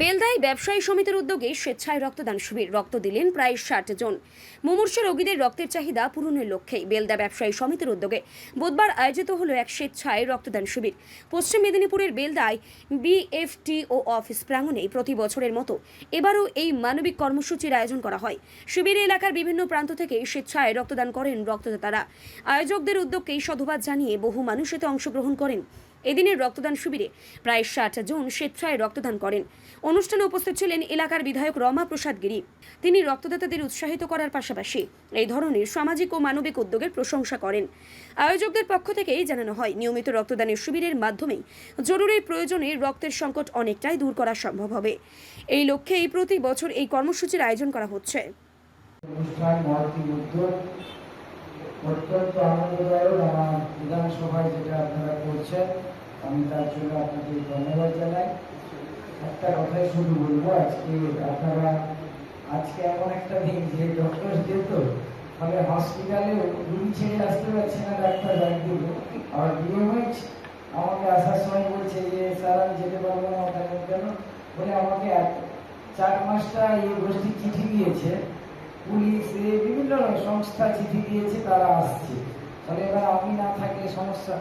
বেলদায় ব্যবসায়ী সমিতির উদ্যোগে স্বেচ্ছায় রক্তদান শিবির। রক্ত দিলেন প্রায় ৬০ জন। মুমূর্ষু রোগীদের রক্তের চাহিদা পূরণের লক্ষ্যেই বেলদা ব্যবসায়ী সমিতির উদ্যোগে বুধবার আয়োজিত হলো এক স্বেচ্ছায় রক্তদান শিবির। পশ্চিম মেদিনীপুরের বেলদায় বিএফটিও অফিস প্রাঙ্গণে প্রতি বছরের মতো এবারও এই মানবিক কর্মসূচির আয়োজন করা হয়। শিবিরে এলাকার বিভিন্ন প্রান্ত থেকে স্বেচ্ছায় রক্তদান করেন রক্তদাতারা। আয়োজকদের উদ্যোগকে সাধুবাদ জানিয়ে বহু মানুষ এতে অংশগ্রহণ করেন। এদিনের রক্তদান শিবিরে প্রায় ৬০ জন স্বেচ্ছায় রক্তদান করেন। অনুষ্ঠানে উপস্থিত ছিলেন এলাকার বিধায়ক রমা প্রসাদ গিরি। তিনি রক্তদাতাদের উৎসাহিত করার পাশাপাশি এই ধরনের সামাজিক ও মানবিক উদ্যোগের প্রশংসা করেন। আয়োজকদের পক্ষ থেকে জানানো হয়, নিয়মিত রক্তদানের শিবিরের মাধ্যমে জরুরি প্রয়োজনে রক্তের সংকট অনেকটাই দূর করা সম্ভব হবে। এই লক্ষ্যেই প্রতি বছর এই কর্মসূচির আয়োজন করা হচ্ছে। অত্যন্ত আনন্দদায়ক। আমার বিধানসভায় যেটা আপনারা করছেন, আমি তার জন্য আপনাদের ধন্যবাদ জানাই। একটা কথাই শুধু বলবো, আজকে এমন একটা দিন যে ডক্টর যেত, ফলে হসপিটালে রুগী ছেড়ে আসতে পারছে না ডাক্তার একদিন। আর ডিএমএইচ আমাকে আসার সময় বলছে যে স্যার আমি যেতে পারবো না, কেন বলে আমাকে 4 মাসটা এই গোষ্ঠী চিঠি দিয়েছে, পুলিশ বিভিন্ন সংস্থা চিঠি দিয়েছে, তারা আসছে। ফলে এবার আমি না থাকলে সমস্যা।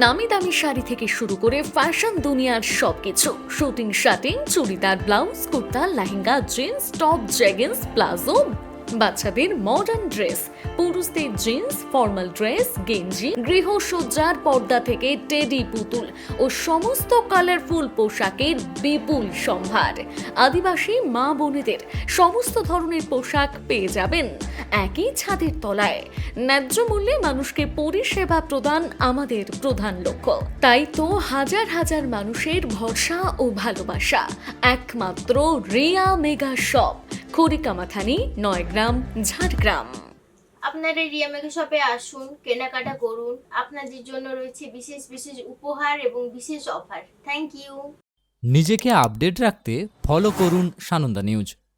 নামি দামি শাড়ি থেকে শুরু করে ফ্যাশন দুনিয়ার সবকিছু, shooting shirting, churidar, blouse, kurta, lehenga, jeans, top, jeggings, palazzo, বাচ্চাদের মডার্ন ড্রেস, পুরুষদের জিন্স, ফর্মাল ড্রেস, গেঞ্জি, গৃহসজ্জার পর্দা থেকে টেডি পুতুল ও সমস্ত কালারফুল পোশাকের বিপুল সম্ভার। আদিবাসী মা বোনেদের সমস্ত ধরনের পোশাক পেয়ে যাবেন একই ছাদের তলায়। ন্যায্য মূল্যে মানুষকে পরিষেবা প্রদান আমাদের প্রধান লক্ষ্য। তাই তো হাজার হাজার মানুষের ভরসা ও ভালোবাসা একমাত্র রিয়া মেগা শপ, খড়িকামাথানি, 9 গ্রাম, ঝাড়গ্রাম। আপনারা রিয়া মেগা শপে আসুন, কেনাকাটা করুন। আপনাদের জন্য রয়েছে বিশেষ বিশেষ উপহার এবং বিশেষ অফার। Thank you. নিজেকে আপডেট রাখতে ফলো করুন সানন্দা নিউজ।